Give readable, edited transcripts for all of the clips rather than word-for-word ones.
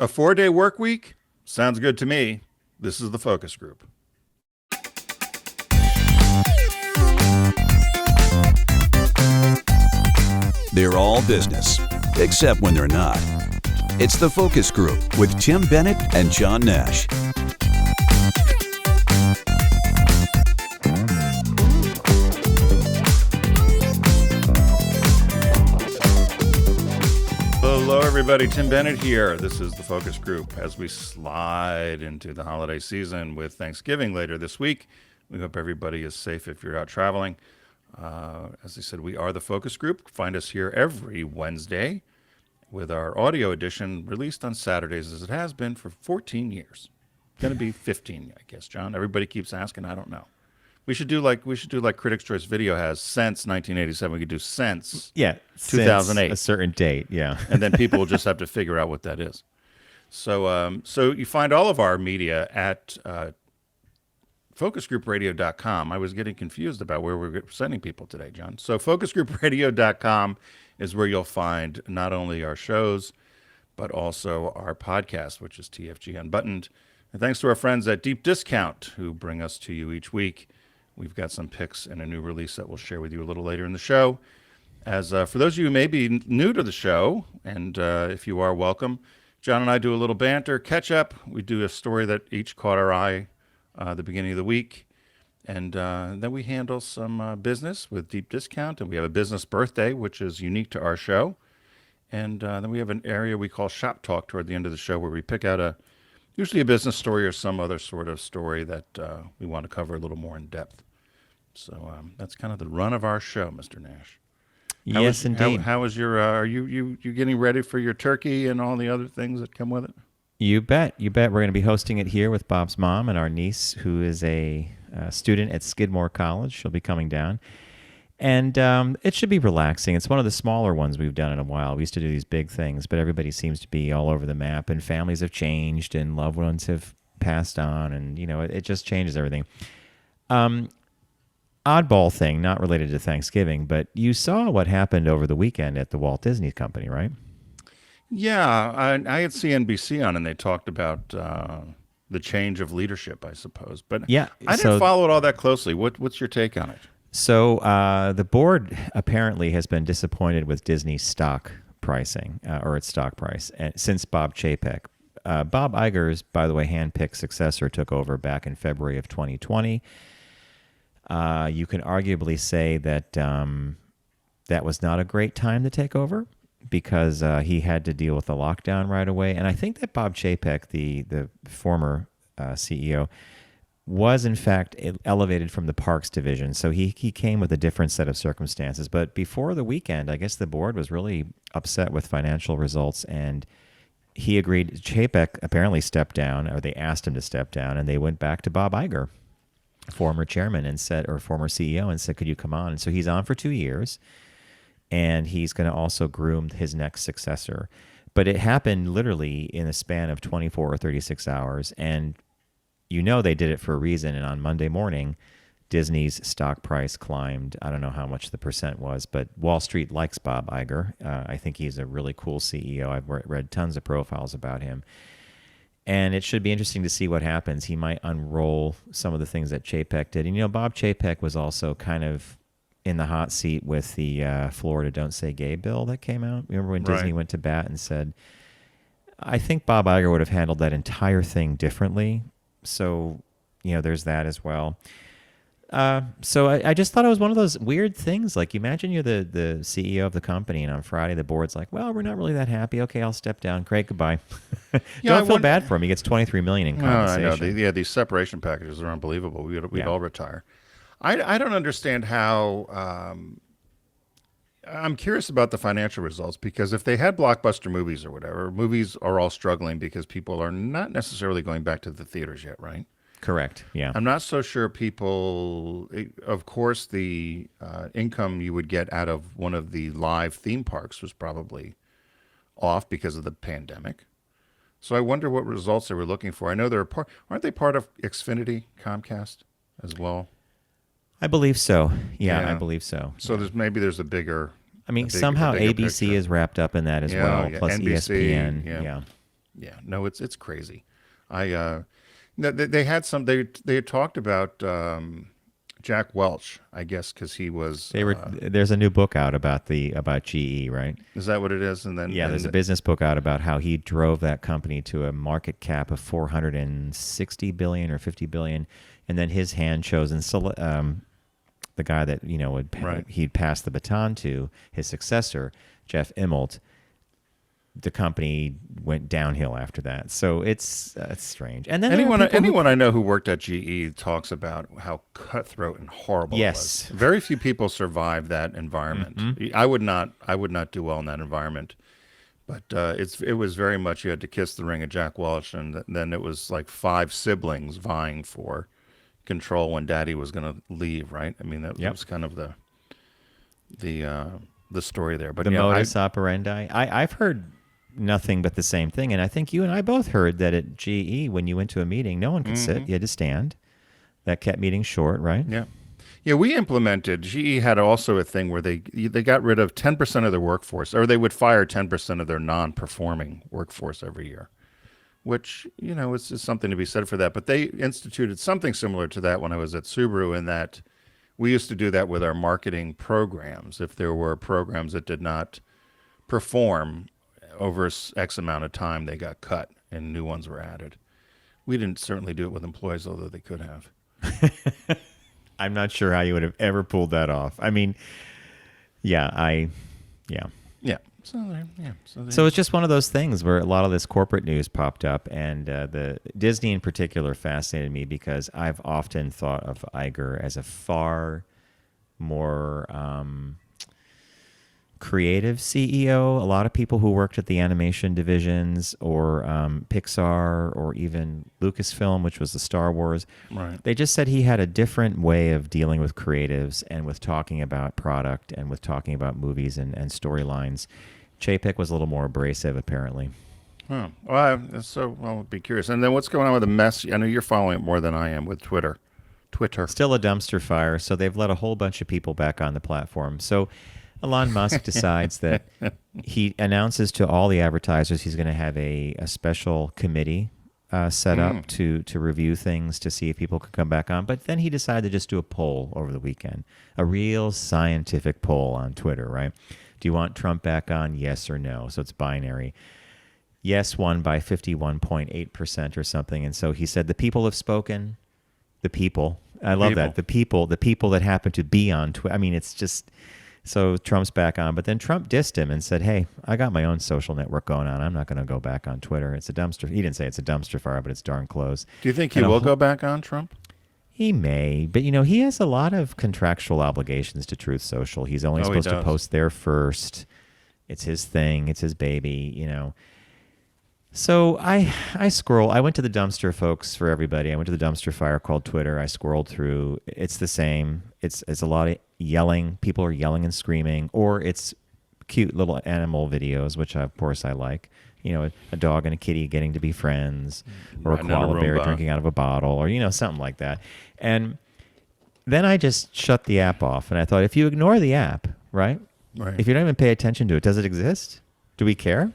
A 4-day work week? Sounds good to me. This is the focus group. They're all business, except when they're not. It's the Focus Group with Tim Bennett and John Nash. Hello, everybody. Tim Bennett here. This is the Focus Group as we slide into the holiday season with Thanksgiving later this week. We hope everybody is safe if you're out traveling. As I said, we are the Focus Group. Find us here every Wednesday with our audio edition released on Saturdays, as it has been for 14 years. Going to be 15, I guess, John. Everybody keeps asking. I don't know. We should do like Critics' Choice Video has since 1987. We could do since 2008, a certain date, yeah. And then people will just have to figure out what that is. So you find all of our media at focusgroupradio.com. I was getting confused about where we're sending people today, John. So focusgroupradio.com is where you'll find not only our shows, but also our podcast, which is TFG Unbuttoned. And thanks to our friends at Deep Discount, who bring us to you each week. We've got some picks and a new release that we'll share with you a little later in the show. As for those of you who may be new to the show, and if you are, welcome, John and I do a little banter, catch up. We do a story that each caught our eye the beginning of the week. And then we handle some business with Deep Discount. And we have a business birthday, which is unique to our show. And then we have an area we call Shop Talk toward the end of the show, where we pick out usually a business story or some other sort of story that we want to cover a little more in depth. So that's kind of the run of our show, Mr. Nash. Yes, indeed. How is your? Are you getting ready for your turkey and all the other things that come with it? You bet. We're going to be hosting it here with Bob's mom and our niece, who is a student at Skidmore College. She'll be coming down. And it should be relaxing. It's one of the smaller ones we've done in a while. We used to do these big things, but everybody seems to be all over the map, and families have changed, and loved ones have passed on, and, it just changes everything. Oddball thing, not related to Thanksgiving, but you saw what happened over the weekend at the Walt Disney Company, right? Yeah, I had CNBC on, and they talked about the change of leadership, I suppose. But yeah, I didn't follow it all that closely. What's your take on it? So the board apparently has been disappointed with Disney's stock pricing, or its stock price, since Bob Chapek. Bob Iger's, by the way, handpicked successor took over back in February of 2020. You can arguably say that that was not a great time to take over, because he had to deal with the lockdown right away. And I think that Bob Chapek, the former CEO, was in fact elevated from the parks division. So he came with a different set of circumstances. But before the weekend, I guess the board was really upset with financial results, and he agreed. Chapek apparently stepped down, or they asked him to step down, and they went back to Bob Iger, former chairman, and said, or former CEO, and said, could you come on? And so he's on for 2 years, and he's going to also groom his next successor. But it happened literally in a span of 24 or 36 hours, and they did it for a reason. And on Monday morning, Disney's stock price climbed. I don't know how much the percent was, but Wall Street likes Bob Iger. I think he's a really cool CEO. I've read tons of profiles about him. And it should be interesting to see what happens. He might unroll some of the things that Chapek did. And, Bob Chapek was also kind of in the hot seat with the Florida Don't Say Gay bill that came out. Remember when Disney went to bat and said, I think Bob Iger would have handled that entire thing differently. So, there's that as well. So I just thought it was one of those weird things. Like, imagine you're the CEO of the company, and on Friday the board's like, well, we're not really that happy. Okay, I'll step down. Great, goodbye. Don't feel bad for him. He gets $23 million in compensation. I know. These separation packages are unbelievable. We'd all retire. I don't understand how. I'm curious about the financial results, because if they had blockbuster movies or whatever, movies are all struggling because people are not necessarily going back to the theaters yet, right? Correct. Yeah. I'm not so sure people, of course, the income you would get out of one of the live theme parks was probably off because of the pandemic. So I wonder what results they were looking for. I know aren't they part of Xfinity, Comcast as well? I believe so. Yeah. I believe so. So there's a bigger. I mean, somehow ABC is wrapped up in that as well, plus NBC, ESPN. Yeah, no, it's crazy. They had some. They had talked about Jack Welch, I guess, because he was. There's a new book out about GE, right? Is that what it is? And then there's a business book out about how he drove that company to a market cap of 460 billion or 50 billion, and then his hand chosen the guy that he'd pass the baton to, his successor, Jeff Immelt. The company went downhill after that, so it's strange. And then anyone I know who worked at GE talks about how cutthroat and horrible it was. Very few people survive that environment. Mm-hmm. I would not do well in that environment. But it was very much you had to kiss the ring of Jack Welch, and then it was like 5 siblings vying for control when Daddy was going to leave. Right? I mean, that was kind of the story there. But the modus operandi. I've heard nothing but the same thing. And I think you and I both heard that at GE, when you went to a meeting, no one could sit. You had to stand. That kept meetings short, right? Yeah. Yeah, we implemented, GE had also a thing where they got rid of 10% of their workforce, or they would fire 10% of their non-performing workforce every year, which, is something to be said for that. But they instituted something similar to that when I was at Subaru, in that we used to do that with our marketing programs. If there were programs that did not perform over X amount of time, they got cut and new ones were added. We didn't certainly do it with employees, although they could have. I'm not sure how you would have ever pulled that off. I mean, yeah. So it's just one of those things where a lot of this corporate news popped up, and the Disney in particular fascinated me because I've often thought of Iger as a far more creative CEO. A lot of people who worked at the animation divisions or Pixar or even Lucasfilm, which was the Star Wars, right, they just said he had a different way of dealing with creatives and with talking about product and with talking about movies and storylines. Chapek was a little more abrasive, apparently. Huh. Well, I'll be curious. And then what's going on with the mess? I know you're following it more than I am with Twitter. Still a dumpster fire, so they've let a whole bunch of people back on the platform. So Elon Musk decides that he announces to all the advertisers he's going to have a special committee set up to review things to see if people could come back on. But then he decided to just do a poll over the weekend, a real scientific poll on Twitter, right? Do you want Trump back on? Yes or no? So it's binary. Yes won by 51.8% or something. And so he said, the people have spoken. The people. I love that. The people that happen to be on Twitter. I mean, it's just... So Trump's back on, but then Trump dissed him and said, hey, I got my own social network going on. I'm not going to go back on Twitter. It's a dumpster. He didn't say it's a dumpster fire, but it's darn close. Do you think he will go back on, Trump? He may, but he has a lot of contractual obligations to Truth Social. He's only supposed to post there first. It's his thing. It's his baby, So I scroll. I went to the dumpster, folks, for everybody. I went to the dumpster fire called Twitter. I scrolled through. It's the same. It's a lot of yelling. People are yelling and screaming, or it's cute little animal videos, which of course I like. A dog and a kitty getting to be friends, or a koala bear drinking out of a bottle, or something like that. And then I just shut the app off, and I thought, if you ignore the app, right? If you don't even pay attention to it, does it exist? Do we care?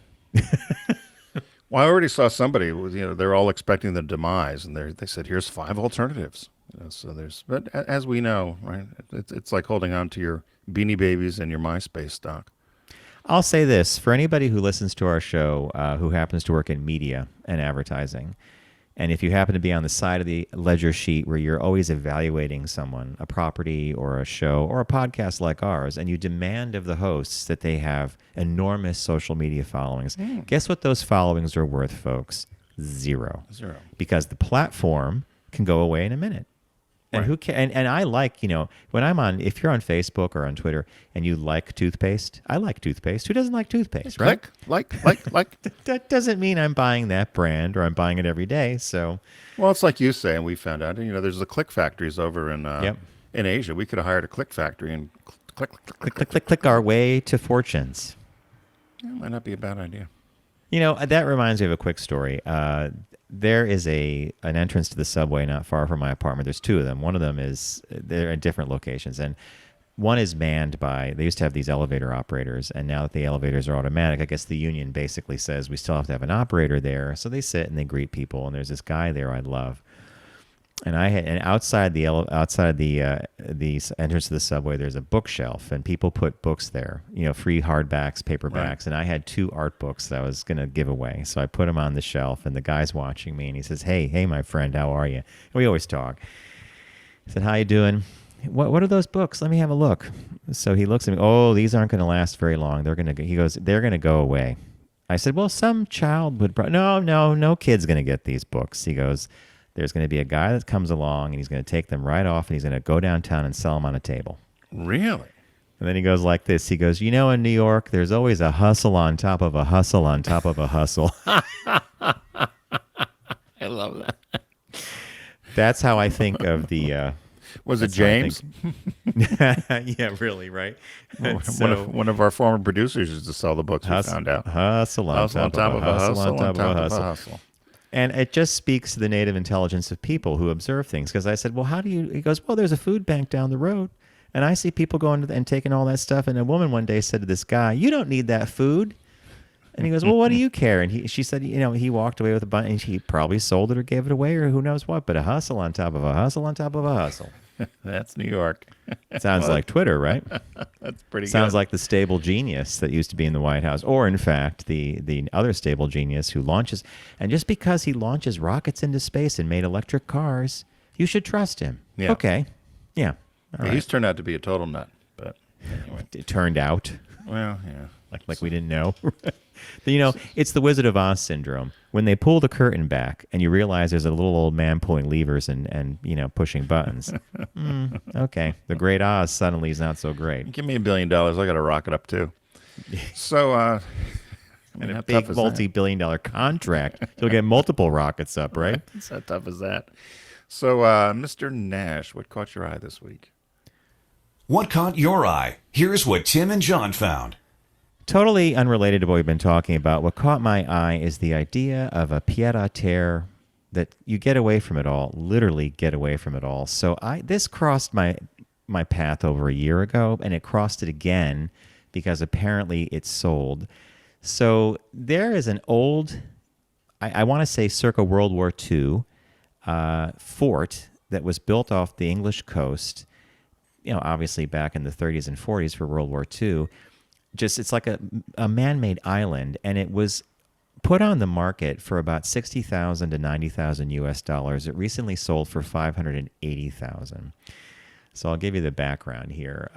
Well, I already saw somebody. They're all expecting the demise, and they said, "Here's 5 alternatives." But as we know, right? It's like holding on to your Beanie Babies and your MySpace stock. I'll say this for anybody who listens to our show, who happens to work in media and advertising, and if you happen to be on the side of the ledger sheet where you're always evaluating someone, a property or a show or a podcast like ours, and you demand of the hosts that they have enormous social media followings, guess what those followings are worth, folks? Zero. Because the platform can go away in a minute. And and I like, when I'm on, if you're on Facebook or on Twitter and you like toothpaste, I like toothpaste. Who doesn't like toothpaste, right? Like. That doesn't mean I'm buying that brand or I'm buying it every day. So, well, it's like you say, and we found out, there's the click factories over in Asia. We could have hired a click factory and click our way to fortunes. That might not be a bad idea. That reminds me of a quick story. There is an entrance to the subway not far from my apartment. There's 2 of them. One of them they're in different locations. And one is manned by, they used to have these elevator operators, and now that the elevators are automatic, I guess the union basically says we still have to have an operator there. So they sit and they greet people, and there's this guy there I love. And outside the entrance to the subway, there's a bookshelf, and people put books there, free hardbacks, paperbacks. Right. And I had 2 art books that I was going to give away. So I put them on the shelf, and the guy's watching me, and he says, hey, my friend, how are you? And we always talk. I said, how you doing? What are those books? Let me have a look. So he looks at me. Oh, these aren't going to last very long. He goes, they're going to go away. I said, well, some child would. No kid's going to get these books. He goes, there's going to be a guy that comes along, and he's going to take them right off, and he's going to go downtown and sell them on a table. Really? And then he goes like this. He goes, in New York, there's always a hustle on top of a hustle on top of a hustle. I love that. That's how I think of the... Was it James? Yeah, really, right? One of our former producers used to sell the books, we found out. Hustle on top of a hustle on top of a hustle. And it just speaks to the native intelligence of people who observe things. Because I said, well, how do you... He goes, well, there's a food bank down the road. And I see people going and taking all that stuff. And a woman one day said to this guy, you don't need that food. And he goes, well, what do you care? And she said, he walked away with a bunch, and he probably sold it or gave it away or who knows what. But a hustle on top of a hustle on top of a hustle. That's New York. Sounds like Twitter, right? That's pretty good. Sounds like the stable genius that used to be in the White House. Or, in fact, the other stable genius who launches. And just because he launches rockets into space and made electric cars, you should trust him. Yeah. Okay. Yeah. All right. He's turned out to be a total nut. But anyway. It turned out. Well, yeah. Like we didn't know. It's the Wizard of Oz syndrome. When they pull the curtain back and you realize there's a little old man pulling levers and pushing buttons. Okay. The Great Oz suddenly is not so great. Give me $1 billion. I got to rock it up, too. So, and a big multi-billion-dollar contract. You'll get multiple rockets up, right? How tough is that? So, Mr. Nash, what caught your eye this week? What caught your eye? Here's what Tim and John found. Totally unrelated to what we've been talking about. What caught my eye is the idea of a pied-à-terre that you get away from it all, literally get away from it all. So this crossed my path over a year ago, and it crossed it again because apparently it's sold. So there is an old, I want to say circa World War II, fort that was built off the English coast, obviously back in the 30s and 40s for World War II. It's like a man-made island, and it was put on the market for about $60,000 to $90,000 US. It recently sold for $580,000. So I'll give you the background here.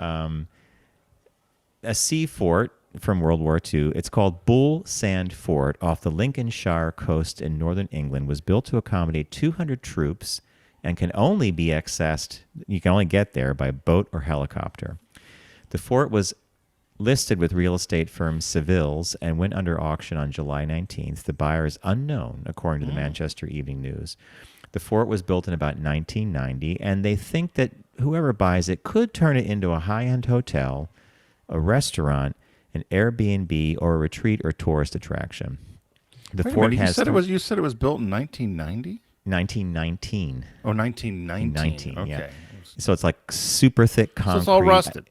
A sea fort from World War II. It's called Bull Sand Fort off the Lincolnshire coast in northern England. Was built to accommodate 200 troops and can only be accessed. You can only get there by boat or helicopter. The fort was listed with real estate firm Savills and went under auction on July 19th. The buyer is unknown, according to the Manchester Evening News. The fort was built in about 1990, and they think that whoever buys it could turn it into a high-end hotel, a restaurant, an Airbnb, or a retreat or tourist attraction. The fort has. You said it was built in 1990? 1919. Oh, 1919. Okay. Yeah. So it's like super thick concrete. So it's all rusted.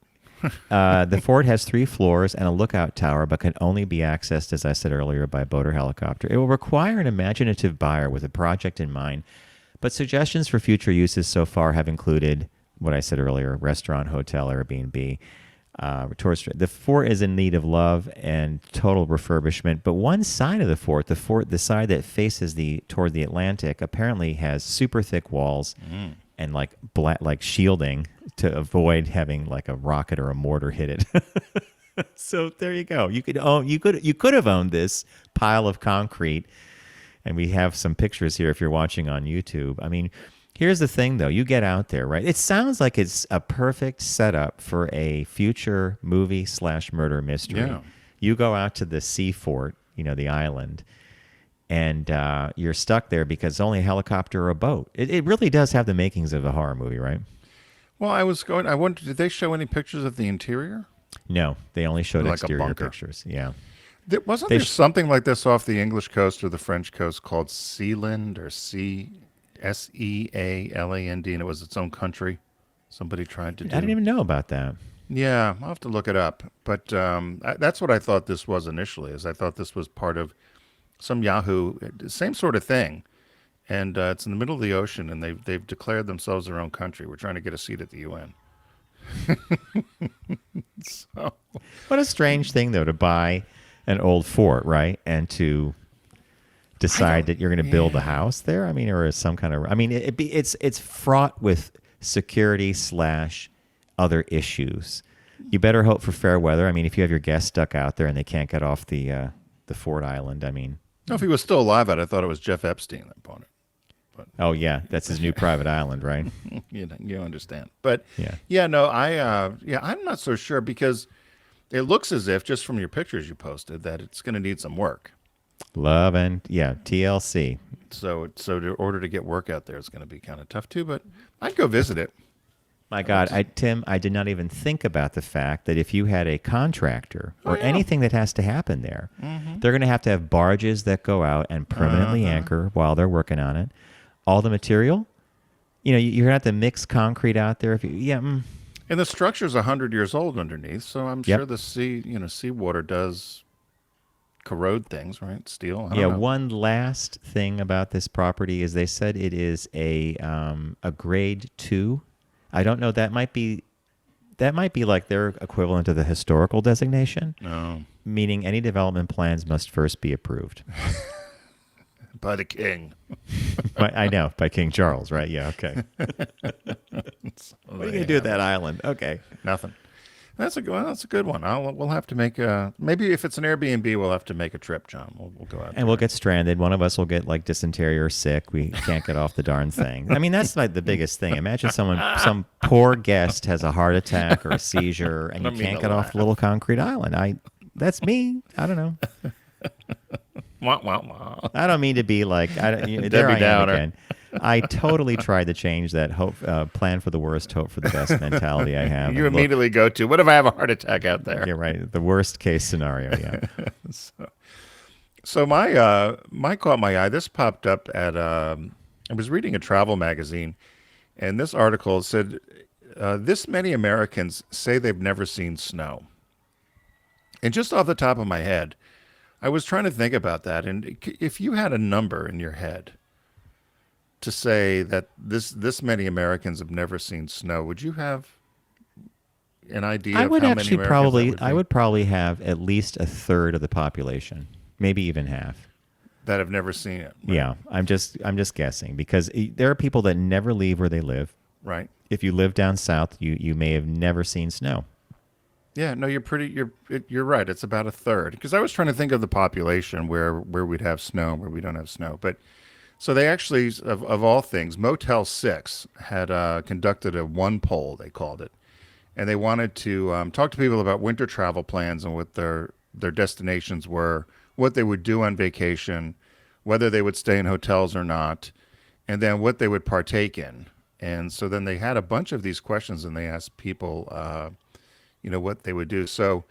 The fort has 3 floors and a lookout tower, but can only be accessed, as I said earlier, by boat or helicopter. It will require an imaginative buyer with a project in mind, but suggestions for future uses so far have included what I said earlier: restaurant, hotel, Airbnb, tourist. The fort is in need of love and total refurbishment, but one side of the fort, the side that faces toward the Atlantic, apparently has super thick walls and like shielding to avoid having like a rocket or a mortar hit it. So there you go. You could have owned this pile of concrete, and we have some pictures here if you're watching on YouTube. I mean, here's the thing though. You get out there, right? It sounds like it's a perfect setup for a future movie/murder mystery. Yeah. You go out to the sea fort, the island, and you're stuck there because it's only a helicopter or a boat. It really does have the makings of a horror movie, right? Well, I wondered, did they show any pictures of the interior? No, they only showed Like exterior pictures. Yeah. Wasn't there something like this off the English coast or the French coast called Sealand or Sealand, and it was its own country? Somebody tried to do. I didn't even know about that. Yeah, I'll have to look it up. But that's what I thought this was initially. Is I thought this was part of some Yahoo, same sort of thing. And it's in the middle of the ocean, and they've declared themselves their own country. We're trying to get a seat at the UN. So, What a strange thing, though, to buy an old fort, right? And to decide that you're going to build a house there. I mean, or some kind of. I mean, it's fraught with security / other issues. You better hope for fair weather. I mean, if you have your guests stuck out there and they can't get off the Fort Island, I mean. if he was still alive, I thought it was Jeff Epstein that bought it. But Oh yeah, that's his new private island, right? you understand. But Yeah. no, I'm not so sure because it looks as if just from your pictures you posted that it's going to need some work. Love and TLC. So in order to get work out there, it's going to be kind of tough too. But I'd go visit it. My God, Tim, I did not even think about the fact that if you had a contractor or anything that has to happen there, they're going to have barges that go out and permanently anchor while they're working on it. All the material, you're going to have to mix concrete out there. And the structure's 100 years old underneath, so I'm Yep. sure the seawater does corrode things, right? Steel. I don't know. One last thing about this property is they said it is a grade 2. I don't know. That might be like their equivalent of the historical designation. No. Meaning any development plans must first be approved. By the king. I know, by King Charles, right? Yeah, okay. What are you going to do with that island? Okay. Nothing. That's a good one. We'll have to make maybe if it's an Airbnb, we'll have to make a trip, John. We'll go out And we'll get stranded. One of us will get like dysentery or sick. We can't get off the darn thing. I mean, that's like the biggest thing. Imagine some poor guest has a heart attack or a seizure, and you can't get off the little concrete island. That's me. I don't know. Wah, wah, wah. I don't mean to be like there Debbie I am Downer. again. I totally tried to change that hope, plan for the worst, hope for the best mentality I have. You And look, immediately go to, what if I have a heart attack out there? you're right. The worst case scenario. Yeah. So my caught my eye. This popped up at I was reading a travel magazine, and this article said this many Americans say they've never seen snow. And just off the top of my head, I was trying to think about that. And if you had a number in your head to say that this many Americans have never seen snow, would you have an idea I of would how actually many Americans that would I be would probably have at least a third of the population, maybe even half. that have never seen it? Yeah, I'm just guessing because there are people that never leave where they live. Right. If you live down south, you may have never seen snow. Yeah, no, you're right. It's about a third. Because I was trying to think of the population where we'd have snow, where we don't have snow. But so they actually, of all things, Motel 6 had conducted a one poll, they called it, and they wanted to talk to people about winter travel plans and what their destinations were, what they would do on vacation, whether they would stay in hotels or not, and then what they would partake in. And so then they had a bunch of these questions, and they asked people, what they would do. So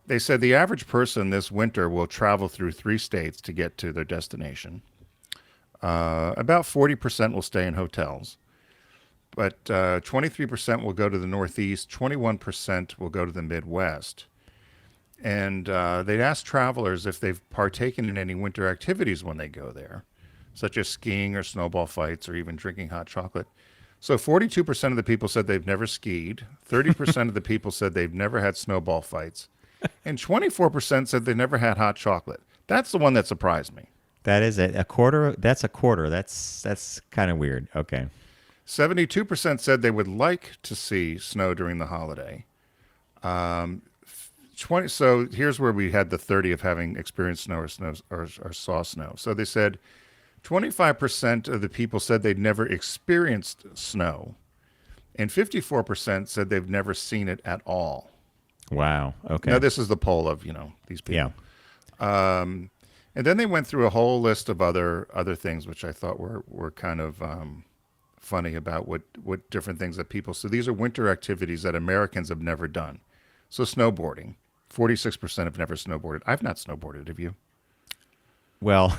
they said the average person this winter will travel through 3 states to get to their destination. About 40% will stay in hotels, but 23% will go to the Northeast, 21% will go to the Midwest. And they'd asked travelers if they've partaken in any winter activities when they go there, such as skiing or snowball fights or even drinking hot chocolate. So 42% of the people said they've never skied, 30% of the people said they've never had snowball fights, and 24% said they've never had hot chocolate. That's the one that surprised me. That is a quarter. That's a quarter. That's kind of weird. Okay. 72% said they would like to see snow during the holiday. 20. So here's where we had the 30 of having experienced snow or saw snow. So they said 25% of the people said they'd never experienced snow, and 54% said they've never seen it at all. Wow. Okay. Now this is the poll of these people. Yeah. And then they went through a whole list of other things which I thought were kind of funny about what different things that people. So these are winter activities that Americans have never done. So snowboarding, 46% have never snowboarded. I've not snowboarded. Have you? Well,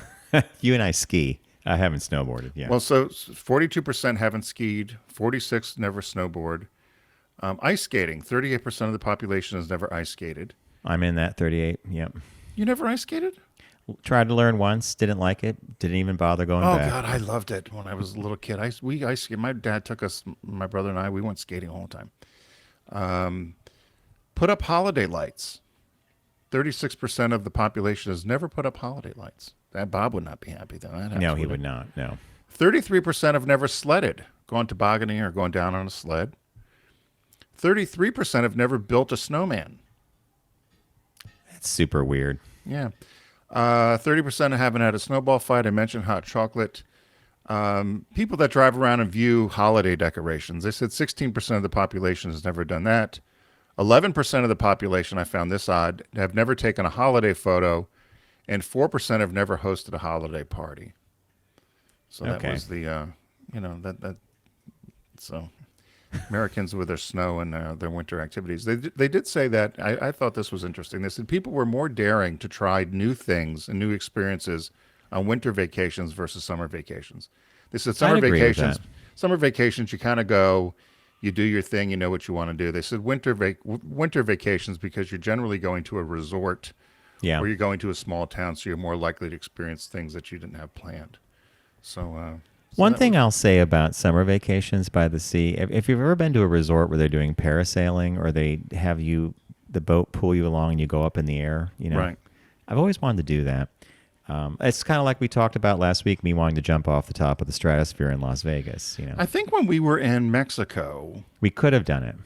you and I ski. I haven't snowboarded. Yeah. Well, so 42% haven't skied, 46 never snowboard. Ice skating. 38% of the population has never ice skated. I'm in that 38. Yep. You never ice skated? Tried to learn once, didn't like it, didn't even bother going Oh back. God, I loved it when I was a little kid. We ice skated. My dad took us, my brother and I. We went skating all the time. Put up holiday lights. 36% of the population has never put up holiday lights. That Bob would not be happy then. That No, happens, he would would it? not. No. 33% have never sledded, gone tobogganing or gone down on a sled. 33% have never built a snowman. That's super weird. Yeah. 30% haven't had a snowball fight. I mentioned hot chocolate. People that drive around and view holiday decorations. They said 16% of the population has never done that. 11% of the population, I found this odd, have never taken a holiday photo, and 4% have never hosted a holiday party. So that Okay. was the, so Americans with their snow and their winter activities. They did say that, I thought this was interesting. They said people were more daring to try new things and new experiences on winter vacations versus summer vacations. They said I'd agree with that. summer vacations, you kind of go, you do your thing, you know what you want to do. They said winter vacations because you're generally going to a resort Yeah. or you're going to a small town, so you're more likely to experience things that you didn't have planned. So One that thing was- I'll say about summer vacations by the sea, if you've ever been to a resort where they're doing parasailing or they have the boat pull you along and you go up in the air, Right. I've always wanted to do that. It's kind of like we talked about last week, me wanting to jump off the top of the stratosphere in Las Vegas. I think when we were in Mexico, We could have done it.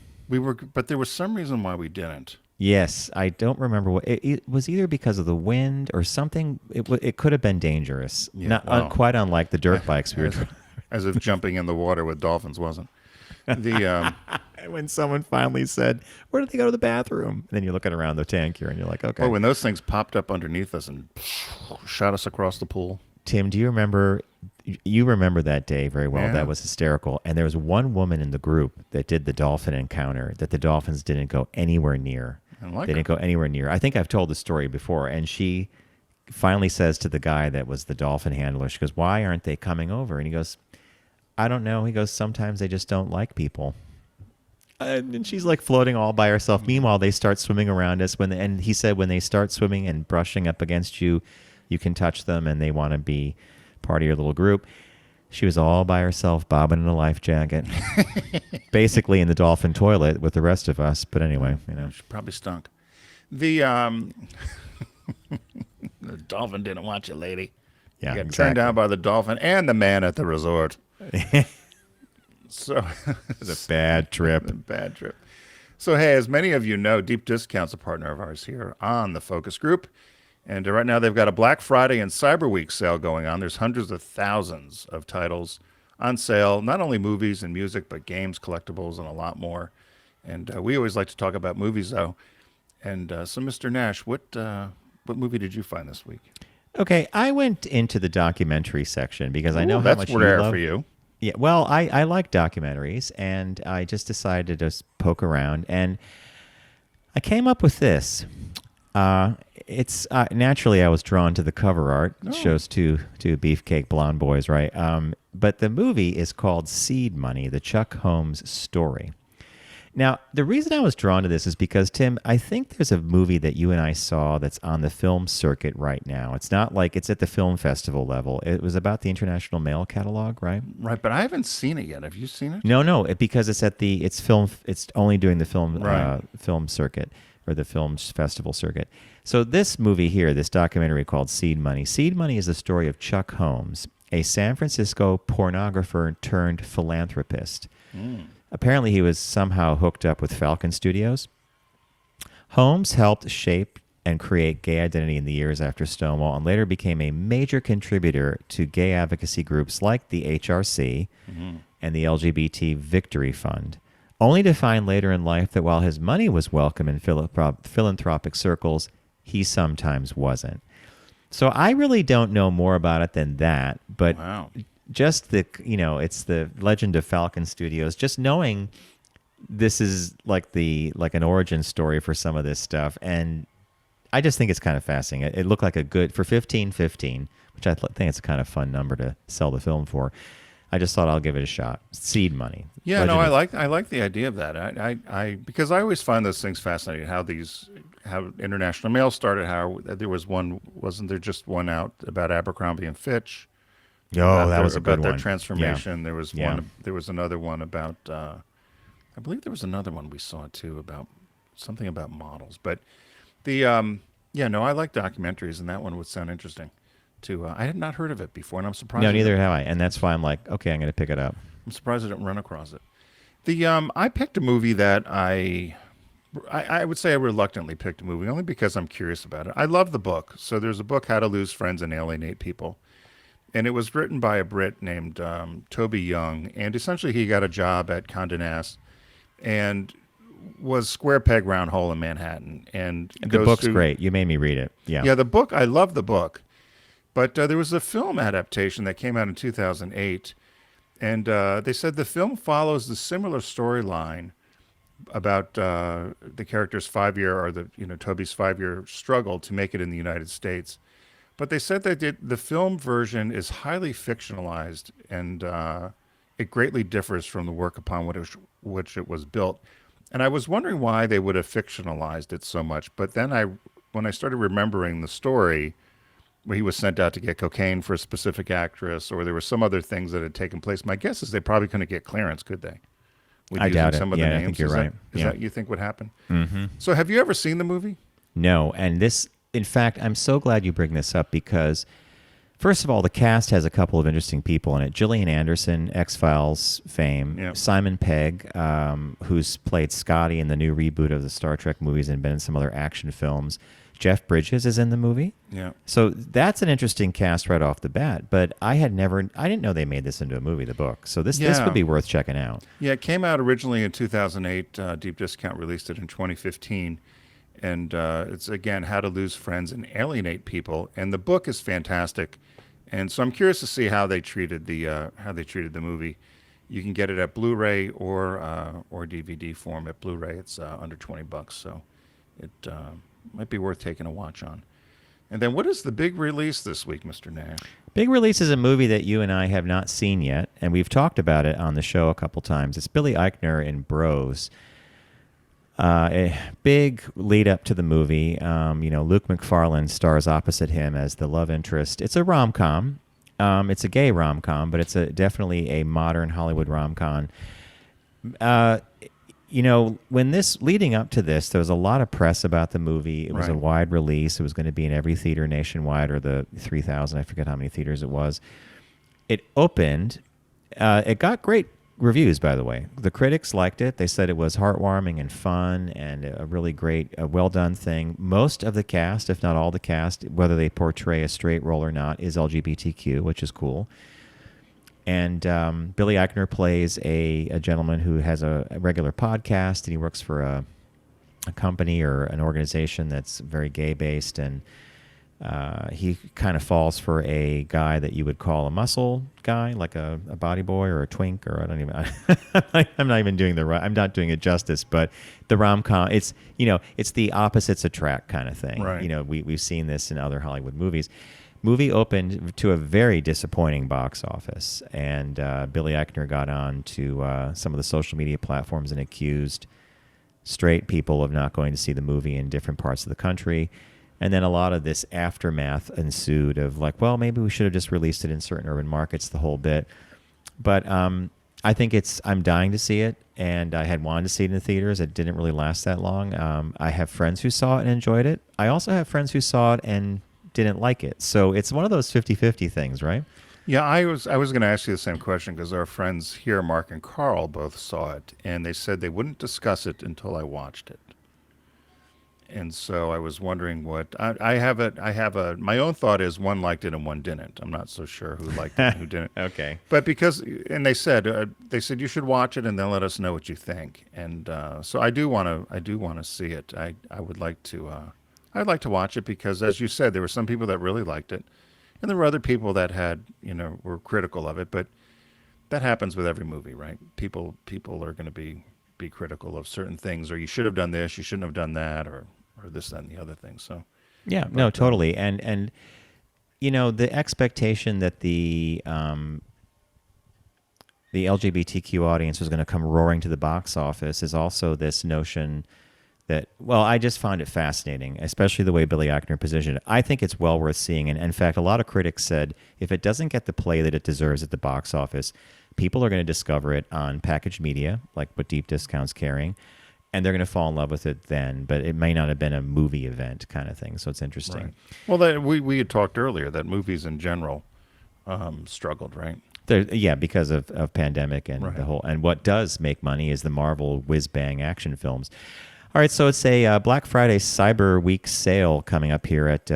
but there was some reason why we didn't. Yes, I don't remember what it was. Either because of the wind or something. It could have been dangerous. Yeah, Not well. quite unlike the dirt bikes we were. As if jumping in the water with dolphins wasn't. The When someone finally said, "Where did they go to the bathroom?" And then you're looking around the tank here, and you're like, "Okay." when those things popped up underneath us and shot us across the pool. Tim, do you remember? You remember that day very well. Yeah. That was hysterical. And there was one woman in the group that did the dolphin encounter that the dolphins didn't go anywhere near. I like They her. didn't go anywhere near. I think I've told the story before. And she finally says to the guy that was the dolphin handler, she goes, "Why aren't they coming over?" And he goes, "I don't know." He goes, "Sometimes they just don't like people." And she's like floating all by herself. Meanwhile, they start swimming around us. And he said when they start swimming and brushing up against you, you can touch them and they want to be part of your little group. She was all by herself, bobbing in a life jacket, basically in the dolphin toilet with the rest of us. But anyway, She probably stunk. The the dolphin didn't want you, lady. yeah, You got exactly. turned down by the dolphin and the man at the resort. So It's a bad trip. bad trip. So, hey, as many of you know, Deep Discount's a partner of ours here on the Focus Group. And right now they've got a Black Friday and Cyber Week sale going on. There's hundreds of thousands of titles on sale, not only movies and music, but games, collectibles, and a lot more. And we always like to talk about movies, though. And so, Mr. Nash, what movie did you find this week? Okay, I went into the documentary section because I know how That's much you rare love. for you. Yeah, well, I like documentaries, and I just decided to just poke around, and I came up with this. It's naturally I was drawn to the cover art. It shows two beefcake blonde boys, right? But the movie is called Seed Money: The Chuck Holmes Story. Now, the reason I was drawn to this is because, Tim, I think there's a movie that you and I saw that's on the film circuit right now. It's not like it's at the film festival level. It was about the International Mail Catalog, right? Right, but I haven't seen it yet. Have you seen it? No, because it's at it's film. It's only doing the film Right. film circuit or the film festival circuit. So this movie here, this documentary called Seed Money. Seed Money is the story of Chuck Holmes, a San Francisco pornographer turned philanthropist. Apparently, he was somehow hooked up with Falcon Studios. Holmes helped shape and create gay identity in the years after Stonewall and later became a major contributor to gay advocacy groups like the HRC and the LGBT Victory Fund, only to find later in life that while his money was welcome in philanthropic circles, he sometimes wasn't. So I really don't know more about it than that, but Wow. just it's the legend of Falcon Studios. Just knowing this is like an origin story for some of this stuff, and I just think it's kind of fascinating. It looked like a good for 15.15, which I think it's a kind of fun number to sell the film for. I just thought I'll give it a shot. Seed money. Yeah, no, Legend I like the idea of that. I because I always find those things fascinating. How international mail started. How there was one, wasn't there just one out about Abercrombie and Fitch? Oh, that was a good about their one. transformation. Yeah. There was Yeah. one. There was another one about. I believe there was another one we saw too about something about models. But the yeah, no, I like documentaries, and that one would sound interesting. Too, I had not heard of it before, and I'm surprised. No, neither have I, and that's why I'm like, okay, I'm going to pick it up. I'm surprised I didn't run across it. The I picked a movie that I would say I reluctantly picked a movie only because I'm curious about it. I love the book. So there's a book, How to Lose Friends and Alienate People, and it was written by a Brit named Toby Young, and essentially he got a job at Condé Nast and was square peg round hole in Manhattan. And The goes book's through- great. You made me read it. Yeah. Yeah, the book. I love the book, but there was a film adaptation that came out in 2008. And they said the film follows the similar storyline about the character's 5-year, or Toby's 5-year struggle to make it in the United States. But they said that the film version is highly fictionalized, and it greatly differs from the work upon which it was built. And I was wondering why they would have fictionalized it so much. But then when I started remembering the story, where he was sent out to get cocaine for a specific actress, or there were some other things that had taken place. My guess is they probably couldn't get clearance, could they? With I using doubt it. some of the Yeah, I names? think you're Is right. Is Yeah. that you think would happen? Mm-hmm. So have you ever seen the movie? No, and this, in fact, I'm so glad you bring this up because, first of all, the cast has a couple of interesting people in it. Gillian Anderson, X-Files fame. Yep. Simon Pegg, who's played Scotty in the new reboot of the Star Trek movies and been in some other action films. Jeff Bridges is in the movie. Yeah. So that's an interesting cast right off the bat. But I didn't know they made this into a movie, the book. So this Yeah. would be worth checking out. Yeah, it came out originally in 2008. Deep Discount released it in 2015. And it's, again, How to Lose Friends and Alienate People. And the book is fantastic. And so I'm curious to see how they treated the movie. You can get it at Blu-ray or DVD form. At Blu-ray, it's under $20, so it might be worth taking a watch on. And then what is the big release this week, Mr. Nash? Big Release is a movie that you and I have not seen yet, and we've talked about it on the show a couple times. It's Billy Eichner in Bros. A big lead up to the movie. Luke McFarlane stars opposite him as the love interest. It's a rom-com. It's a gay rom-com, but it's definitely a modern Hollywood rom-com. When leading up to this, there was a lot of press about the movie. It was a Right. wide release. It was going to be in every theater nationwide, or the 3,000. I forget how many theaters it was. It opened. It got great reviews, by the way. The critics liked it. They said it was heartwarming and fun and a really great, well-done thing. Most of the cast, if not all the cast, whether they portray a straight role or not, is LGBTQ, which is cool. And Billy Eichner plays a gentleman who has a regular podcast, and he works for a company or an organization that's very gay-based, and he kind of falls for a guy that you would call a muscle guy, like a body boy or a twink, or I don't even. I'm not even doing I'm not doing it justice, but the rom-com, it's the opposites attract kind of thing. Right. We've seen this in other Hollywood movies. Movie opened to a very disappointing box office, and Billy Eichner got on to some of the social media platforms and accused straight people of not going to see the movie in different parts of the country. And then a lot of this aftermath ensued of like, well, maybe we should have just released it in certain urban markets, the whole bit. But I think I'm dying to see it, and I had wanted to see it in the theaters. It didn't really last that long. I have friends who saw it and enjoyed it. I also have friends who saw it and didn't like it. So it's one of those 50-50 things, right? Yeah, I was going to ask you the same question because our friends here, Mark and Carl, both saw it, and they said they wouldn't discuss it until I watched it. And so I was wondering what I have my own thought is one liked it and one didn't. I'm not so sure who liked it and who didn't. Okay. But they said you should watch it and then let us know what you think. And so I do want to see it. I would like to I'd like to watch it because, as you said, there were some people that really liked it, and there were other people that were critical of it. But that happens with every movie, right? People are going to be critical of certain things, or you should have done this, you shouldn't have done that, or this, that, and the other thing. So yeah, no, totally. And the expectation that the the LGBTQ audience was going to come roaring to the box office is also this notion that, well, I just found it fascinating, especially the way Billy Eichner positioned it. I think it's well worth seeing. And in fact, a lot of critics said if it doesn't get the play that it deserves at the box office, people are going to discover it on packaged media, like what Deep Discount's carrying, and they're going to fall in love with it then. But it may not have been a movie event kind of thing. So it's interesting. Right. Well, we had talked earlier that movies in general struggled, right? Yeah, because of pandemic and Right. the whole. And what does make money is the Marvel whiz-bang action films. All right, so it's a Black Friday Cyber Week sale coming up here at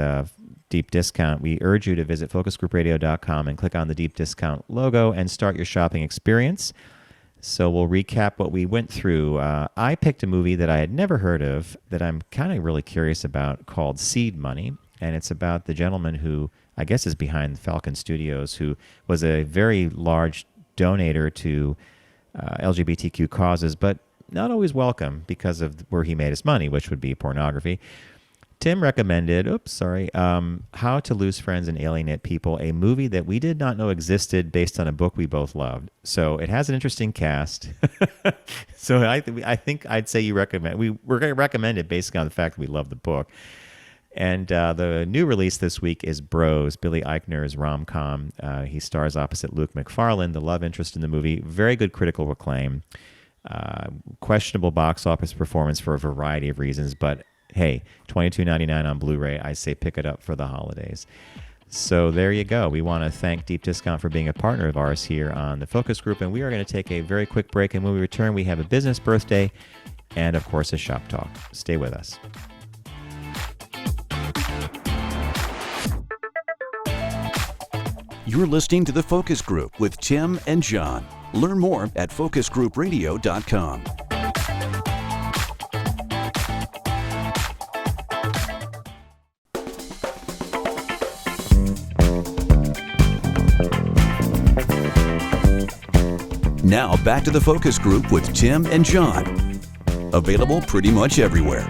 Deep Discount. We urge you to visit focusgroupradio.com and click on the Deep Discount logo and start your shopping experience. So we'll recap what we went through. I picked a movie that I had never heard of that I'm kind of really curious about called Seed Money, and it's about the gentleman who I guess is behind Falcon Studios, who was a very large donator to LGBTQ causes, but not always welcome because of where he made his money, which would be pornography. Tim recommended, How to Lose Friends and Alienate People, a movie that we did not know existed based on a book we both loved. So it has an interesting cast. So I think I'd say you recommend. We're going to recommend it based on the fact that we love the book. And the new release this week is Bros, Billy Eichner's rom-com. He stars opposite Luke McFarlane, the love interest in the movie. Very good critical acclaim. Questionable box office performance for a variety of reasons, but hey, $22.99 on Blu-ray. I say pick it up for the holidays. So there you go. We want to thank Deep Discount for being a partner of ours here on the Focus Group, and we are going to take a very quick break, and when we return, we have a business birthday and, of course, a shop talk. Stay with us. You're listening to The Focus Group with Tim and John. Learn more at focusgroupradio.com. Now back to The Focus Group with Tim and John. Available pretty much everywhere.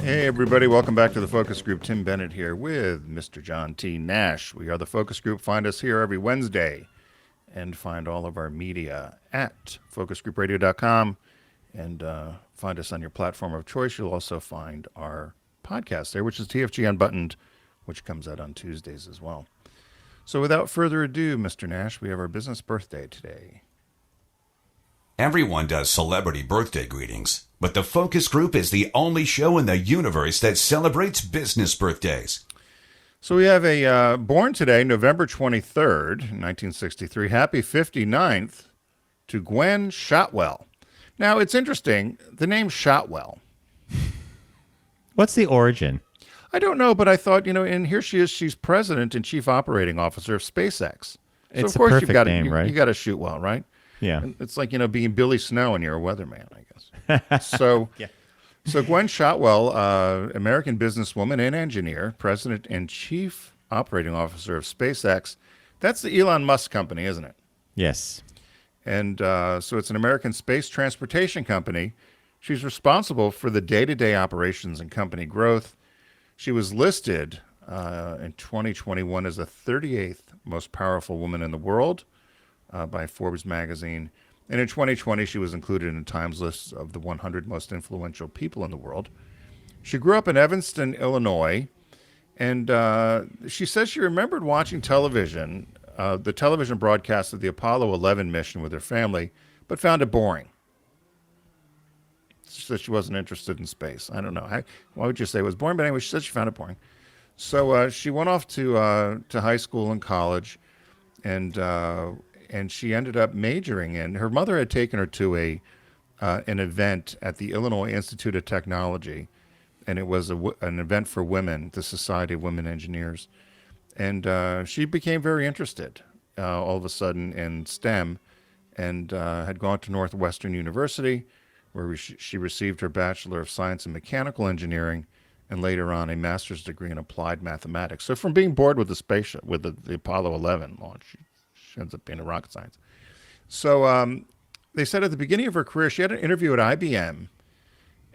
Hey, everybody. Welcome back to the Focus Group. Tim Bennett here with Mr. John T. Nash. We are the Focus Group. Find us here every Wednesday and find all of our media at focusgroupradio.com and find us on your platform of choice. You'll also find our podcast there, which is TFG Unbuttoned, which comes out on Tuesdays as well. So without further ado, Mr. Nash, we have our business birthday today. Everyone does celebrity birthday greetings, but the Focus Group is the only show in the universe that celebrates business birthdays. So we have a born today, November 23rd, 1963. Happy 59th to Gwynne Shotwell. Now, it's interesting, the name Shotwell. What's the origin? I don't know, but I thought, and here she is, she's president and chief operating officer of Space X. So It's of course a perfect you've got name, right? You got to shoot well, right? Yeah. It's like, being Billy Snow and you're a weatherman, I guess. So, Yeah. So Gwynne Shotwell, American businesswoman and engineer, president and chief operating officer of Space X. That's the Elon Musk company, isn't it? Yes. And so it's an American space transportation company. She's responsible for the day-to-day operations and company growth. She was listed in 2021 as the 38th most powerful woman in the world by Forbes magazine. And in 2020, she was included in Time's list of the 100 most influential people in the world. She grew up in Evanston, Illinois, and she says she remembered watching television, the television broadcast of the Apollo 11 mission with her family, but found it boring. She said she wasn't interested in space. I don't know. Why would you say it was boring? But anyway, she said she found it boring. So she went off to high school and college, and she ended up majoring in. Her mother had taken her to an event at the Illinois Institute of Technology, and it was an event for women, the Society of Women Engineers. And she became very interested all of a sudden in STEM, and had gone to Northwestern University, where she received her Bachelor of Science in Mechanical Engineering, and later on a master's degree in applied mathematics. So from being bored with the spaceship, with the Apollo 11 launch, she ends up being a rocket science. So they said at the beginning of her career, she had an interview at IBM,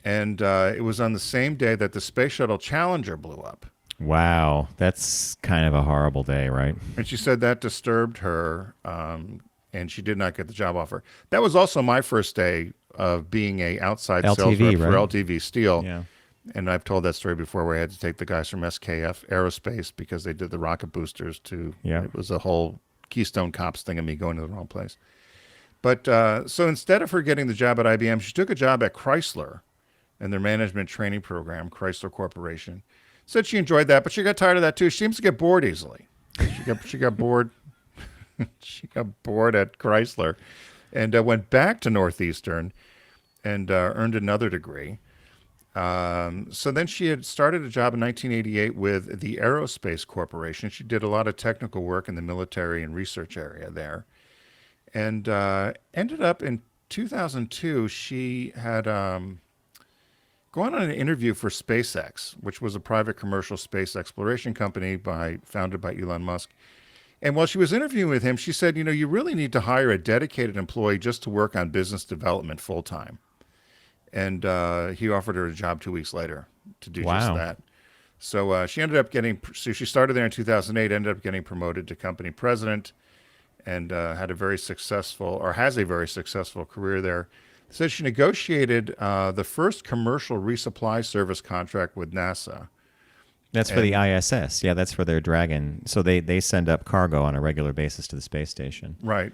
and it was on the same day that the Space Shuttle Challenger blew up. Wow, that's kind of a horrible day, right? And she said that disturbed her, and she did not get the job offer. That was also my first day of being a outside sales LTV, rep for right? LTV Steel. Yeah. And I've told that story before where I had to take the guys from SKF Aerospace because they did the rocket boosters to, Yeah. it was a whole Keystone Cops thing of me going to the wrong place. But so instead of her getting the job at IBM, she took a job at Chrysler in their management training program, Chrysler Corporation. Said she enjoyed that, but she got tired of that too. She seems to get bored easily. She got bored. She got bored at Chrysler and went back to Northeastern and earned another degree. So then she had started a job in 1988 with the Aerospace Corporation. She did a lot of technical work in the military and research area there. And ended up in 2002, she had gone on an interview for SpaceX, which was a private commercial space exploration company founded by Elon Musk. And while she was interviewing with him, she said, you know, you really need to hire a dedicated employee just to work on business development full time. And he offered her a job 2 weeks later to do just that. So she ended up so she started there in 2008, ended up getting promoted to company president, and has a very successful career there. Says she negotiated the first commercial resupply service contract with NASA. That's for the ISS. Yeah, that's for their Dragon. So they send up cargo on a regular basis to the space station. Right.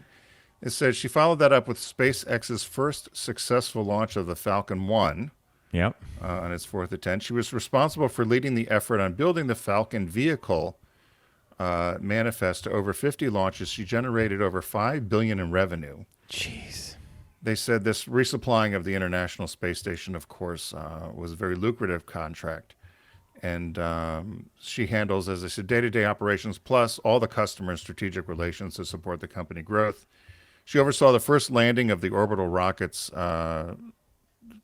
It says she followed that up with SpaceX's first successful launch of the Falcon 1 Yep. on its fourth attempt. She was responsible for leading the effort on building the Falcon vehicle manifest to over 50 launches. She generated over $5 billion in revenue. Jeez. They said this resupplying of the International Space Station, of course, was a very lucrative contract. And she handles, as I said, day-to-day operations, plus all the customer and strategic relations to support the company growth. She oversaw the first landing of the orbital rockets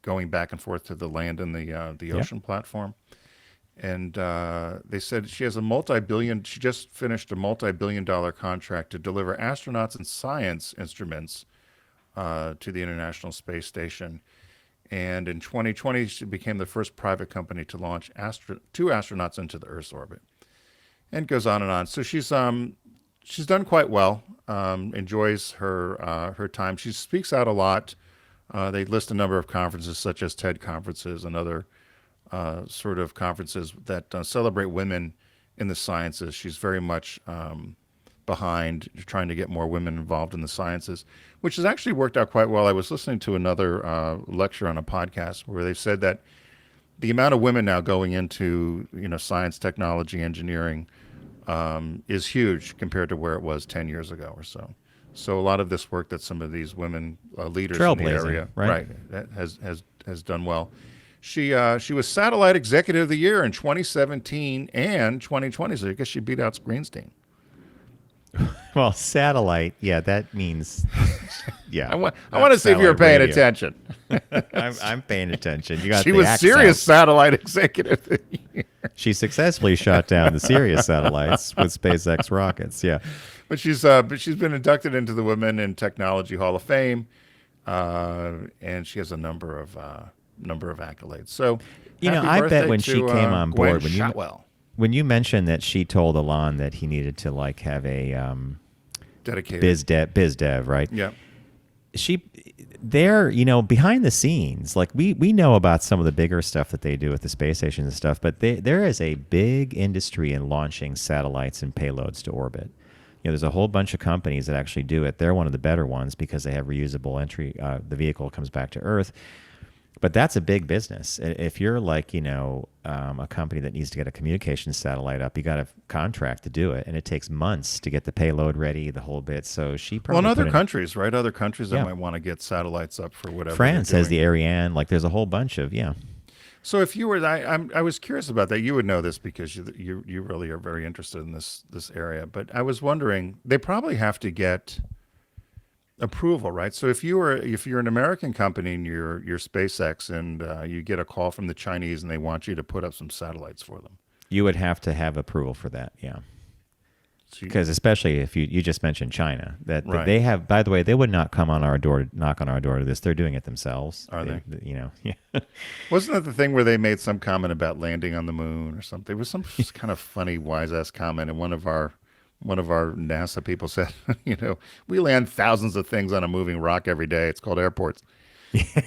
going back and forth to the land in the ocean platform. And they said she has she just finished a multi-billion-dollar contract to deliver astronauts and science instruments to the International Space Station. And in 2020, she became the first private company to launch 2 astronauts into the Earth's orbit. And it goes on and on. So she's done quite well. Enjoys her time. She speaks out a lot. They list a number of conferences, such as TED conferences and other sort of conferences that celebrate women in the sciences. She's very much behind trying to get more women involved in the sciences, which has actually worked out quite well. I was listening to another lecture on a podcast where they said that the amount of women now going into science, technology, engineering is huge compared to where it was 10 years ago or so. So a lot of this work that some of these women leaders in the area has done well. She was Satellite Executive of the Year in 2017 and 2020, so I guess she beat out Greenstein. Well, satellite, yeah, that means, yeah. I want to see if you're paying attention. I'm paying attention. You got she the was accent. Sirius Satellite Executive of the Year. She successfully shot down the Sirius satellites with SpaceX rockets. Yeah, but she's been inducted into the Women in Technology Hall of Fame, and she has a number of accolades. So, I bet when she came on board, Gwynne Shotwell. When you mentioned that she told Alon that he needed to have a dedicated biz dev, right? Yeah. They're behind the scenes, we know about some of the bigger stuff that they do with the space stations and stuff, but there is a big industry in launching satellites and payloads to orbit. There's a whole bunch of companies that actually do it. They're one of the better ones because they have reusable entry. The vehicle comes back to Earth. But that's a big business. If you're a company that needs to get a communications satellite up, you got a contract to do it, and it takes months to get the payload ready, the whole bit. So she probably in other countries, right? Other countries that might want to get satellites up for whatever. France has the Ariane. There's a whole bunch of So if you were, I was curious about that. You would know this because you really are very interested in this area. But I was wondering, they probably have to get approval, right? So if you're an American company and you're SpaceX and you get a call from the Chinese and they want you to put up some satellites for them, you would have to have approval for that. Yeah. Because especially if you just mentioned China, that Right. they have, by the way, they would not come on our door, knock on our door to this. They're doing it themselves. Are they? You know, yeah. Wasn't that the thing where they made some comment about landing on the moon or something? It was some kind of funny, wise ass comment, and one of our NASA people said, we land thousands of things on a moving rock every day. It's called airports.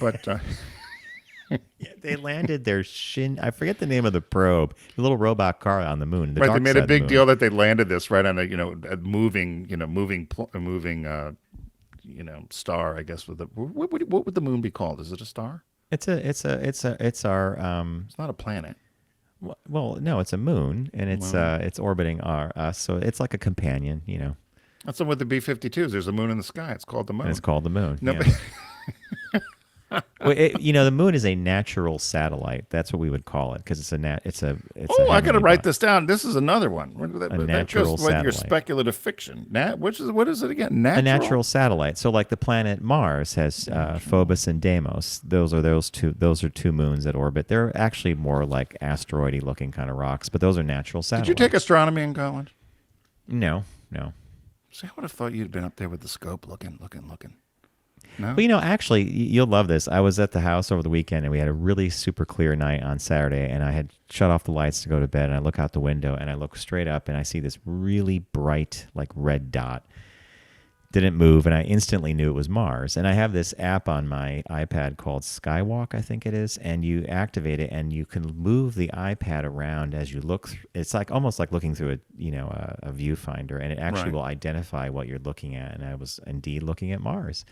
But Yeah, they landed their I forget the name of the probe, the little robot car on the moon. The right, they dark made side a of the big moon. deal that they landed this right on a moving star. I guess what would the moon be called? Is it a star? It's our It's not a planet. well, no, it's a moon, and it's orbiting us, so it's like a companion, That's the one with the B-52s. There's a moon in the sky. It's called the moon. and it's called the moon. No, yeah. Well, the moon is a natural satellite. That's what we would call it because it's a Oh, I got to heavenly write body. this down. This is another one. That natural goes with your satellite. speculative fiction. What is it again? Natural? A natural satellite. So, like the planet Mars has Phobos and Deimos. Those are two moons that orbit. They're actually more like asteroidy looking kind of rocks, but those are natural satellites. Did you take astronomy in college? No. See, I would have thought you'd been up there with the scope looking. No? Well, actually, you'll love this. I was at the house over the weekend, and we had a really super clear night on Saturday, and I had shut off the lights to go to bed, and I look out the window, and I look straight up, and I see this really bright, like, red dot. Didn't move, and I instantly knew it was Mars. And I have this app on my iPad called Skywalk, I think it is, and you activate it, and you can move the iPad around as you look. It's like almost like looking through a viewfinder, and it actually Right. will identify what you're looking at. And I was indeed looking at Mars.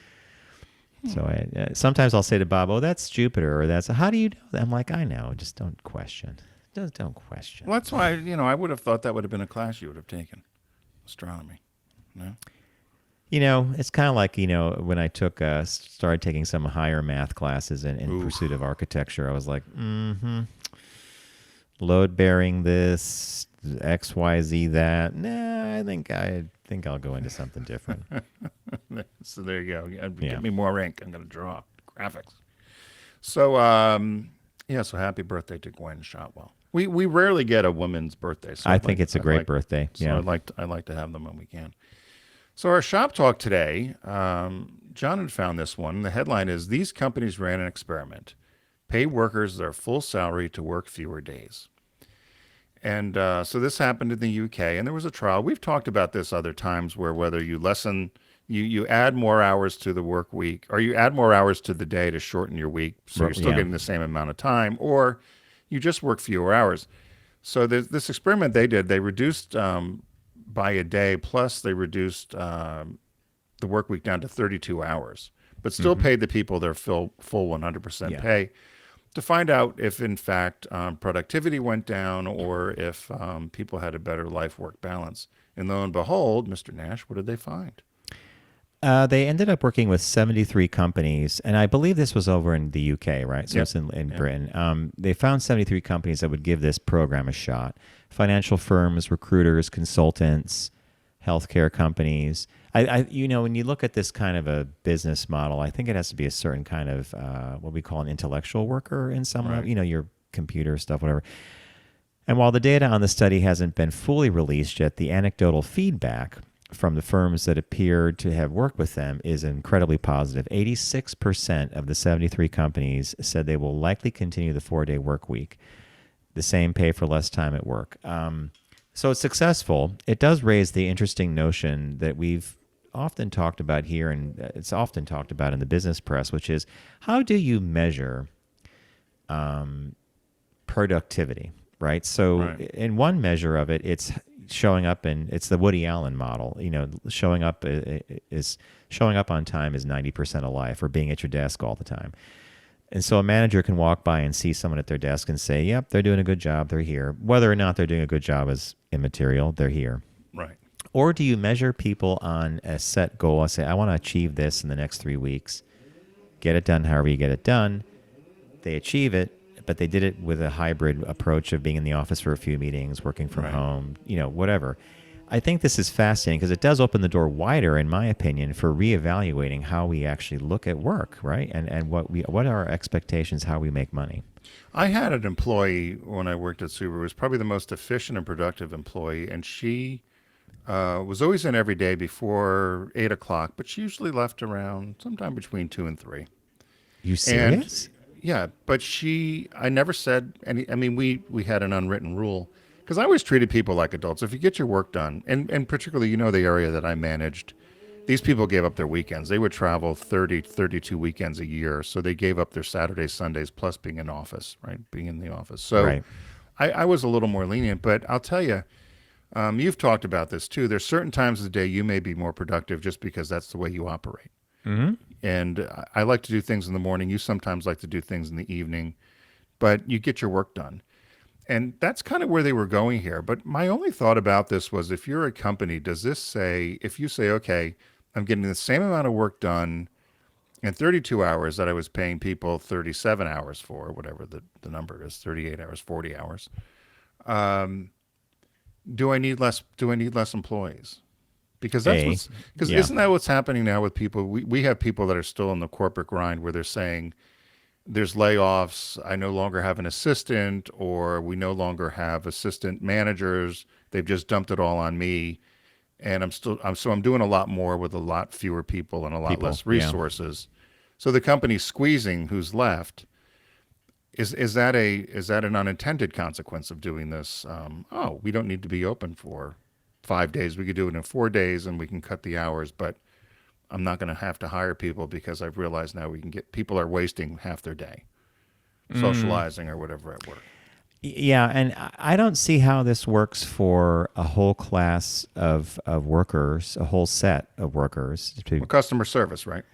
So sometimes I'll say to Bob, "Oh, that's Jupiter," or "That's how do you know that?" I'm like, "I know, just don't question. Just don't question." Well, that's why I would have thought that would have been a class you would have taken, astronomy. No. It's kind of like, when I started taking some higher math classes in pursuit of architecture, I was like, load bearing this, X, Y, Z, that. Nah, I think I'll go into something different. So there you go. Yeah. Get me more ink. I'm going to draw graphics. So, so happy birthday to Gwynne Shotwell. We rarely get a woman's birthday. So I think it's a great birthday. So Yeah. I like to have them when we can. So our shop talk today, John had found this one. The headline is, "These companies ran an experiment. Pay workers their full salary to work fewer days." And so this happened in the UK, and there was a trial. We've talked about this other times where whether you add more hours to the work week, or you add more hours to the day to shorten your week, so you're still Yeah. getting the same amount of time, or you just work fewer hours. So this experiment they did, they reduced by a day, plus they reduced the work week down to 32 hours, but still paid the people their full 100% Yeah. pay, to find out if, in fact, productivity went down or if people had a better life-work balance. And lo and behold, Mr. Nash, what did they find? They ended up working with 73 companies, and I believe this was over in the UK, right? So Yep. it's in Britain. They found 73 companies that would give this program a shot. Financial firms, recruiters, consultants, healthcare companies. When you look at this kind of a business model, I think it has to be a certain kind of what we call an intellectual worker in some, Right. your computer stuff, whatever. And while the data on the study hasn't been fully released yet, the anecdotal feedback from the firms that appeared to have worked with them is incredibly positive. 86% of the 73 companies said they will likely continue the 4-day work week, the same pay for less time at work. So it's successful. It does raise the interesting notion that we've often talked about here, and it's often talked about in the business press, which is, how do you measure productivity, right? So Right. in one measure of it, it's showing up, and it's the Woody Allen model. Showing up on time is 90% of life, or being at your desk all the time. And so a manager can walk by and see someone at their desk and say, "Yep, they're doing a good job. They're here." Whether or not they're doing a good job is immaterial. They're here. Right. Or do you measure people on a set goal? I say, "I want to achieve this in the next 3 weeks." Get it done however you get it done. They achieve it, but they did it with a hybrid approach of being in the office for a few meetings, working from Right. home, whatever. I think this is fascinating because it does open the door wider, in my opinion, for reevaluating how we actually look at work, right? And what are our expectations, how we make money. I had an employee when I worked at Subaru who was probably the most efficient and productive employee, and she Was always in every day before 8 o'clock, but she usually left around sometime between 2 and 3. You And serious? yeah, but I never said any. I mean, we had an unwritten rule because I always treated people like adults. If you get your work done, and particularly, the area that I managed, these people gave up their weekends. They would travel 30, 32 weekends a year. So they gave up their Saturdays, Sundays, plus being in office, right? Being in the office. So Right. I was a little more lenient, but I'll tell you, you've talked about this too. There's certain times of the day you may be more productive just because that's the way you operate. Mm-hmm. And I like to do things in the morning. You sometimes like to do things in the evening, but you get your work done. And that's kind of where they were going here. But my only thought about this was, if you're a company, does this say, if you say, okay, I'm getting the same amount of work done in 32 hours that I was paying people 37 hours for, whatever the number is, 38 hours, 40 hours. Do I need less employees? Because Yeah. isn't that what's happening now with people? We have people that are still in the corporate grind where they're saying there's layoffs. I no longer have an assistant, or we no longer have assistant managers. They've just dumped it all on me. And I'm doing a lot more with a lot fewer people and a lot less yeah. resources. So the company's squeezing who's left. Is that an unintended consequence of doing this? We don't need to be open for 5 days. We could do it in 4 days, and we can cut the hours. But I'm not going to have to hire people because I've realized now people are wasting half their day socializing or whatever at work. Yeah, and I don't see how this works for a whole class of workers, a whole set of workers. Well, customer service, right?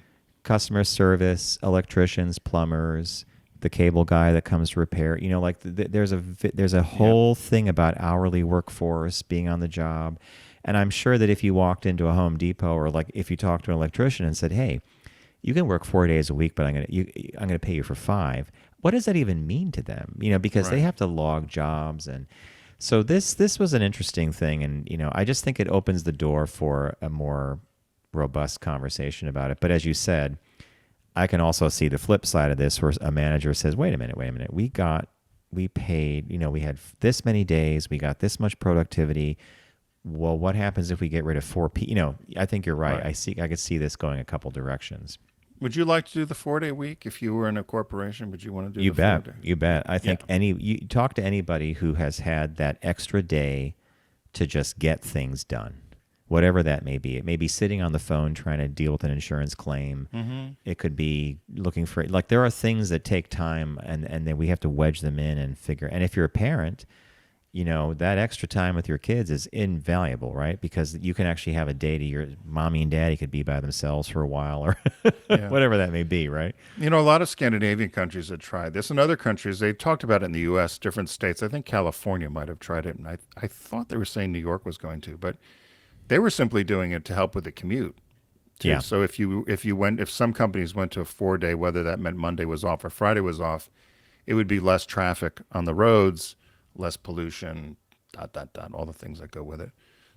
Customer service, electricians, plumbers, the cable guy that comes to repair. There's a whole thing about hourly workforce being on the job. And I'm sure that if you walked into a Home Depot, or like if you talked to an electrician and said, "Hey, you can work 4 days a week, but I'm gonna pay you for 5." What does that even mean to them? Because they Right. have to log jobs, and so this was an interesting thing, and I just think it opens the door for a more robust conversation about it. But as you said, I can also see the flip side of this, where a manager says, "Wait a minute, we paid, we had this many days, we got this much productivity. Well, what happens if we get rid of 4 people?" I think you're right. Right. I could see this going a couple directions. Would you like to do the 4-day week if you were in a corporation? Would you want to do You the bet. 4-day? You bet. I think Yeah. you talk to anybody who has had that extra day to just get things done, whatever that may be. It may be sitting on the phone trying to deal with an insurance claim. Mm-hmm. It could be looking for, like, there are things that take time, and then we have to wedge them in and figure. And if you're a parent, that extra time with your kids is invaluable, right? Because you can actually have a day to your mommy and daddy could be by themselves for a while, or Yeah. whatever that may be, right? A lot of Scandinavian countries have tried this, and other countries, they talked about it in the U.S., different states. I think California might have tried it, and I thought they were saying New York was going to, but they were simply doing it to help with the commute, too. Yeah. So if some companies went to a 4-day, whether that meant Monday was off or Friday was off, it would be less traffic on the roads, less pollution, ... all the things that go with it.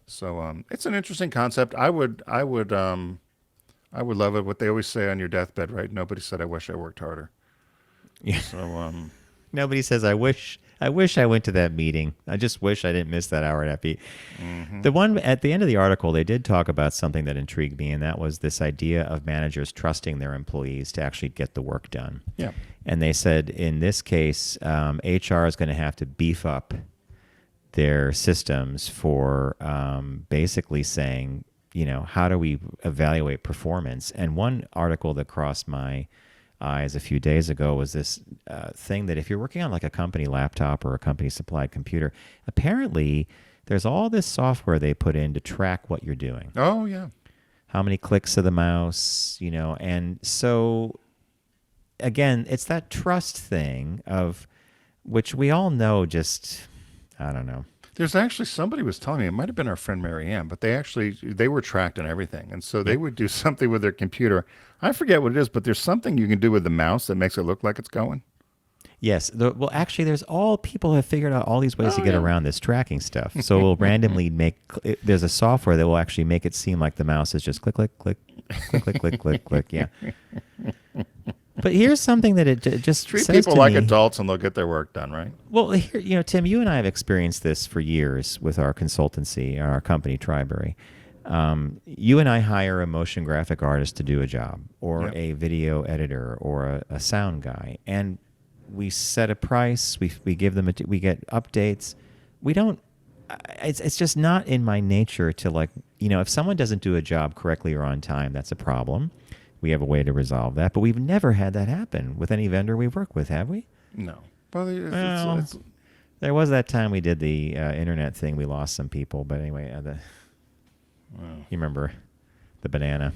So it's an interesting concept. I would love it. What they always say on your deathbed, right? Nobody said, "I wish I worked harder." Yeah. So Nobody says, I wish I went to that meeting. I just wish I didn't miss that hour at FB. Mm-hmm. The one at the end of the article, they did talk about something that intrigued me, and that was this idea of managers trusting their employees to actually get the work done. Yeah. And they said in this case, HR is going to have to beef up their systems for basically saying, how do we evaluate performance? And one article that crossed my eyes a few days ago was this thing that if you're working on like a company laptop or a company supplied computer, apparently there's all this software they put in to track what you're doing. Oh yeah. How many clicks of the mouse, and so again, it's that trust thing of which we all know, just, I don't know. There's actually somebody was telling me, it might have been our friend Mary Ann, but they were tracked and everything. And so they would do something with their computer. I forget what it is, but there's something you can do with the mouse that makes it look like it's going. Yes. Well, actually, people have figured out all these ways to get yeah. around this tracking stuff. So we'll randomly there's a software that will actually make it seem like the mouse is just click, click, click, click, click, click, click, click. Yeah. But here's something that it just Treat says people to like me. adults and they'll get their work done, right? Well, here, Tim, you and I have experienced this for years with our consultancy, our company, Triberry. You and I hire a motion graphic artist to do a job, or a video editor, or a sound guy, and we set a price. We give them we get updates. We don't. It's just not in my nature to if someone doesn't do a job correctly or on time, that's a problem. We have a way to resolve that, but we've never had that happen with any vendor we work with, have we? No. Well, There was that time we did the internet thing. We lost some people, but anyway, you remember the banana?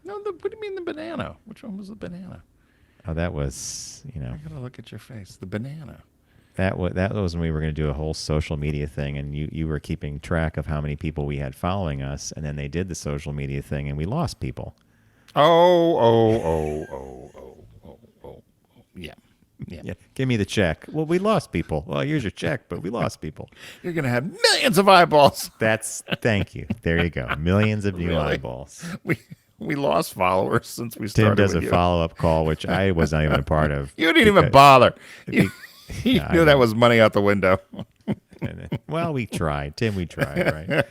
No, what do you mean the banana? Which one was the banana? Oh, that was, I gotta look at your face. The banana. That was when we were going to do a whole social media thing, and you were keeping track of how many people we had following us, and then they did the social media thing, and we lost people. Yeah. Yeah. Give me the check. Well, we lost people. Well, here's your check, but we lost people. You're gonna have millions of eyeballs. Thank you. There you go. Millions of new eyeballs. We lost followers since we Tim started. does a with you. follow-up call, which I was not even a part of. You didn't even bother. You I knew know. that was money out the window. Well, we tried. Tim, we tried, right?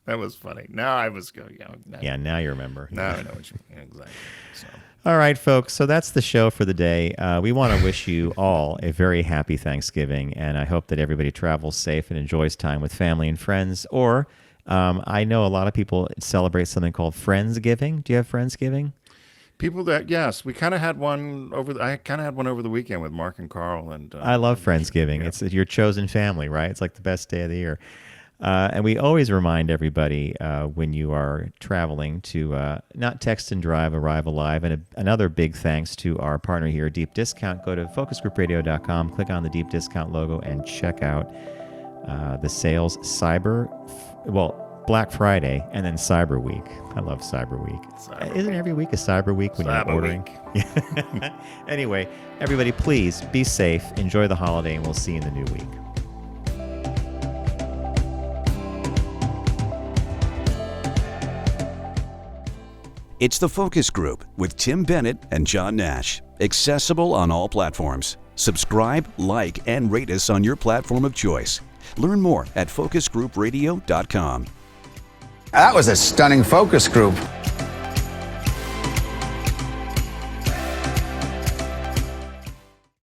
That was funny. Now I was going. Yeah, now you remember. Now I know what you mean. Exactly. So. All right, folks. So that's the show for the day. We want to wish you all a very happy Thanksgiving, and I hope that everybody travels safe and enjoys time with family and friends. Or I know a lot of people celebrate something called Friendsgiving. Do you have Friendsgiving? People we kind of had one I kind of had one over the weekend with Mark and Carl. And I love Friendsgiving. Yeah. It's your chosen family, right? It's like the best day of the year. And we always remind everybody when you are traveling to not text and drive, arrive alive. And another big thanks to our partner here, Deep Discount. Go to focusgroupradio.com, click on the Deep Discount logo, and check out the sales Black Friday and then Cyber Week. I love Cyber Week. Isn't every week a Cyber Week when you're ordering? Anyway, everybody, please be safe, enjoy the holiday, and we'll see you in the new week. It's The Focus Group with Tim Bennett and John Nash. Accessible on all platforms. Subscribe, like, and rate us on your platform of choice. Learn more at focusgroupradio.com. That was a stunning focus group.